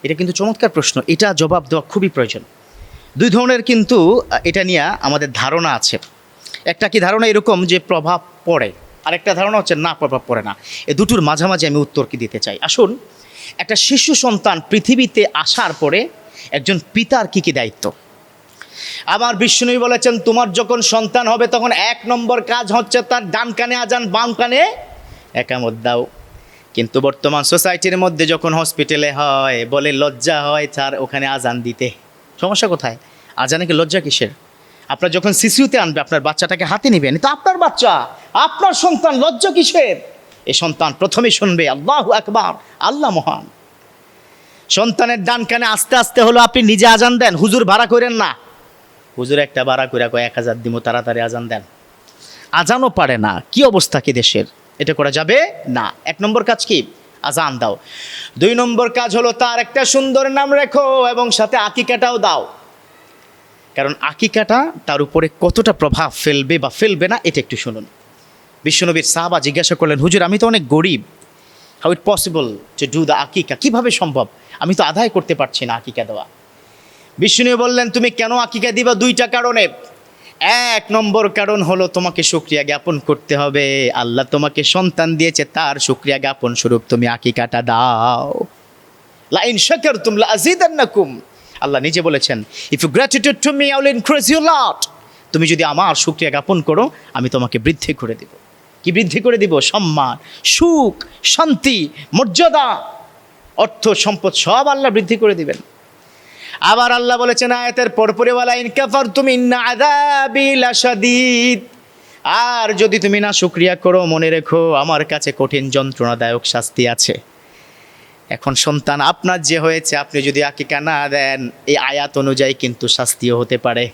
এটা কিন্তু চমৎকার প্রশ্ন, এটা জবাব দেওয়া খুবই প্রয়োজন। দুই ধরনের কিন্তু এটা নিয়ে আমাদের ধারণা আছে। একটা কি ধারণা এরকম যে প্রভাব পড়ে, আরেকটা ধারণা হচ্ছে না প্রভাব পড়ে না। এ দুটোর মাঝামাঝি আমি উত্তর কি দিতে চাই। আসুন, একটা শিশু সন্তান পৃথিবীতে আসার পরে একজন পিতার কি কি দায়িত্ব। আমার বিষ্ণুই বলেছেন, তোমার যখন সন্তান হবে তখন 1 নম্বর কাজ হচ্ছে তার ডান কানে আজান, বাম কানে একামত দাও। কিন্তু বর্তমান সোসাইটির মধ্যে যখন হসপিটালে হয় বলে লজ্জা হয় তার ওখানে আজান দিতে। সমস্যা কোথায়? আজানে কি লজ্জা কিসের? আপনার যখন শিশুতে আনবে আপনার বাচ্চাটাকে হাতে নেবেন, তো আপনার বাচ্চা, আপনার সন্তান, লজ্জা কিসের? এই সন্তান প্রথমে শুনবে আল্লাহু আকবার, আল্লাহ মহান। সন্তানের ডান কানে আস্তে আস্তে হলো আপনি নিজে আজান দেন, হুজুর ভাড়া করেন না। হুজুর একটা ভাড়া করে 1000 দিব, তাড়াতাড়ি আজান দেন। আজানও পারে না, কি অবস্থা কি দেশের? এটা করা যাবে না। 1 নম্বর কাজ কি? আজান দাও। 2 নম্বর কাজ হলো তার একটা সুন্দর নাম রেখো এবং সাথে আকিকাটাও দাও। কারণ আকিকাটা তার উপরে কতটা প্রভাব ফেলবে বা ফেলবে না এটা একটু শুনুন। বিশ্বনবীর সাহাবা জিজ্ঞাসা করলেন, হুজুর আমি তো অনেক গরিব, how it possible to do the আকিকা, কীভাবে সম্ভব? আমি তো আদায় করতে পারছি না আকিকা দেওয়া। বিষ্ণু বললেন, তুমি কেন আকিকা দিবা? 2টা কারণে। 1 নম্বর কারণ হলো তোমাকে শুকরিয়া জ্ঞাপন করতে হবে। আল্লাহ তোমাকে সন্তান দিয়েছে, তার শুকরিয়া জ্ঞাপন স্বরূপ তুমি আকিকাটা দাও। লা ইন শাকারতুম লা আযীদান্নাকুম, আল্লাহ নিজে বলেছেন, if you gratitude to me I will increase you lot. তুমি যদি আমার শুকরিয়া জ্ঞাপন করো আমি তোমাকে বৃদ্ধি করে দেব। কি বৃদ্ধি করে দিব? সম্মান, সুখ, শান্তি, মর্যাদা, অর্থ, সম্পদ সব আল্লাহ বৃদ্ধি করে দিবেন। আবার আল্লাহ বলেছেন আয়াতের পরপরে, ওয়ালা ইন কাফারতুম ইন্না আযাবি লাশাদীদ, আর যদি তুমি না শুকরিয়া করো মনে রেখো আমার কাছে কঠিন যন্ত্রণাদায়ক শাস্তি আছে। এখন সন্তান আপনার যে হয়েছে, আপনি যদি আকিকা না দেন এই আয়াত অনুযায়ী কিন্তু শাস্তিও হতে পারে।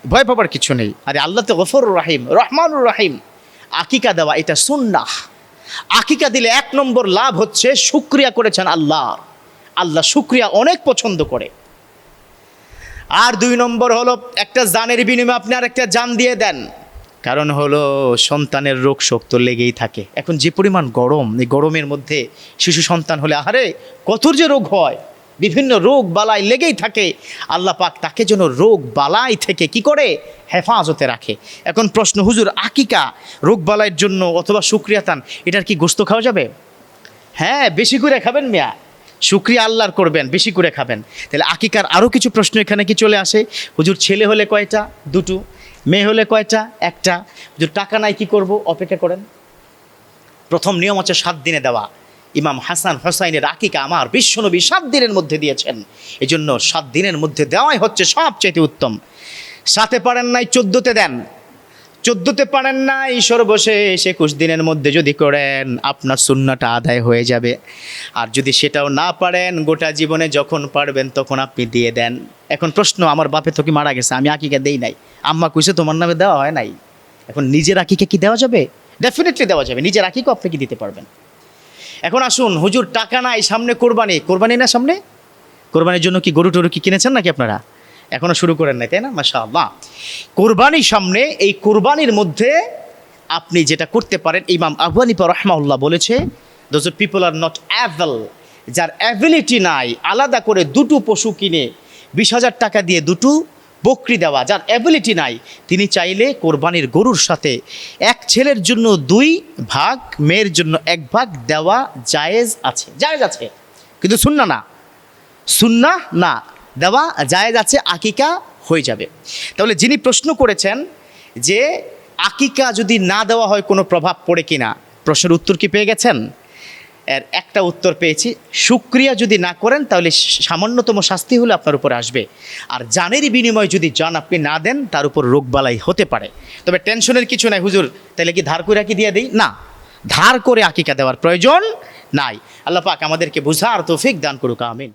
ভয় পাবার কিছু নেই। আরে আল্লাহ তো গফুরুর রহিম, রহমানুর রহিম। আকিকা দেওয়া এটা সুন্নাহ। আকিকা দিলে 1 নম্বর লাভ হচ্ছে শুকরিয়া করেছেন আল্লাহ, আল্লাহ শুকরিয়া অনেক পছন্দ করে। আর 2 নম্বর হলো একটা জানের বিনিময়ে আপনি আরেকটা জান দিয়ে দেন। কারণ হলো সন্তানের রোগ শোক তো লেগেই থাকে। এখন যে পরিমাণ গরম, এই গরমের মধ্যে শিশু সন্তান হলে আহারে কত যে রোগ হয়, বিভিন্ন রোগ বালাই লেগেই থাকে। আল্লাহ পাক তাকে যেন রোগ বালাই থেকে কি করে হেফাজতে রাখে। এখন প্রশ্ন, হুজুর আকিকা রোগ বালাইয়ের জন্য অথবা শুকরিয়াতান, এটার কি গোশত খাওয়া যাবে? হ্যাঁ, বেশি করে খাবেন মিয়া, শুকরিয়া আল্লাহর করবেন, বেশি করে খাবেন। তাহলে আকিকার আরও কিছু প্রশ্ন এখানে কি চলে আসে। হুজুর ছেলে হলে কয়টা? 2টো। মেয়ে হলে কয়টা? 1টা। হুজুর টাকা নাই কি করব? অপেক্ষা করেন। প্রথম নিয়ম হচ্ছে 7 দিনে দেওয়া। ইমাম হাসান হোসাইনের আকিকা আমার বিশ্বনবী 7 দিনের মধ্যে দিয়েছেন, এই জন্য 7 দিনের মধ্যে দেওয়াই হচ্ছে সবচেয়ে উত্তম। 7-এ পারেন নাই 14-তে দেন, 14-তে পারেন নাই সর্বশেষ 21 দিনের মধ্যে যদি করেন আপনার সুন্নাহটা আদায় হয়ে যাবে। আর যদি সেটাও না পারেন গোটা জীবনে যখন পারবেন তখন আপনি দিয়ে দেন। এখন প্রশ্ন, আমার বাপে তো কি মারা গেছে, আমি আকিকা দেই নাই, আম্মা কইছে তোমার নামে দেওয়া হয় নাই। এখন নিজের আকিকা কি দেওয়া যাবে? ডেফিনেটলি দেওয়া যাবে, নিজের আকিকা আপনি কি দিতে পারবেন। এখন আসুন, হুজুর টাকা নাই, সামনে কোরবানি, কোরবানি না সামনে, কোরবানির জন্য কি গরু টরু কি কিনেছেন নাকি আপনারা? এখনও শুরু করেন নাই, তাই না? মাশাআল্লাহ, কোরবানি সামনে। এই কোরবানির মধ্যে আপনি যেটা করতে পারেন, ইমাম আবু হানিফা রাহমাহুল্লাহ বলেছে, those people are not avail, যার অ্যাবিলিটি নাই আলাদা করে 2টো পশু কিনে 20,000 টাকা দিয়ে 2টো বকরি দেওয়া, যার অ্যাবিলিটি নাই, তিনি চাইলে কোরবানির গরুর সাথে এক ছেলের জন্য 2 ভাগ, মেয়ের জন্য 1 ভাগ দেওয়া জায়েজ আছে, জায়েজ আছে, কিন্তু সুন্নাহ না, সুন্নাহ না, দেওয়া জায়েজ আছে, আকিকা হয়ে যাবে। তাহলে যিনি প্রশ্ন করেছেন যে আকিকা যদি না দেওয়া হয় কোনো প্রভাব পড়ে কিনা, প্রশ্নের উত্তর কি পেয়ে গেছেন? এর একটা উত্তর পেয়েছি, শুকরিয়া যদি না করেন তাহলে সামান্যতম শাস্তি হলে আপনার উপরে আসবে। আর জানের বিনিময়ে যদি জান আপনি না দেন তার উপর রোগবালাই হতে পারে। তবে টেনশনের কিছু নাই। হুজুর তাহলে কি ধার করে কি দিয়ে দিই? না, ধার করে আকিকা দেওয়ার প্রয়োজন নাই। আল্লাহ পাক আমাদেরকে বুঝার তৌফিক দান করুক, আমিন।